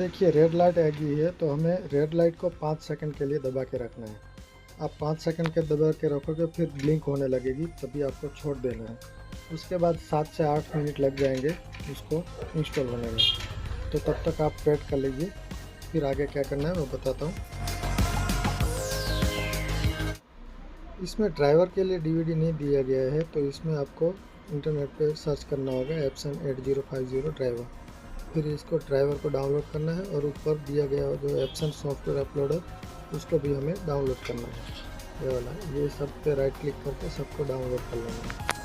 देखिए red light आ गई है, तो हमें रेड लाइट को 5 सेकंड के लिए दबा के रखना है। आप 5 सेकंड के दबा के रखोगे फिर ब्लिंक होने लगेगी, तभी आपको छोड़ देना है। उसके बाद 7 से 8 मिनट लग जाएंगे उसको इंस्टॉल होने में। तो तब तक आप वेट कर लीजिए, फिर आगे क्या करना है मैं बताता हूँ। इसमें ड्राइवर के लिए डीवीडी नहीं दिया गया है, तो इसमें आपको इंटरनेट पे सर्च करना होगा Epson 8050 ड्राइवर। फिर इसको ड्राइवर को डाउनलोड करना है और ऊपर दिया गया जो Epson सॉफ्टवेयर अपलोडर उसको भी हमें डाउनलोड करना है। ये वाला, ये सब पे राइट क्लिक करके सबको डाउनलोड कर लेना है।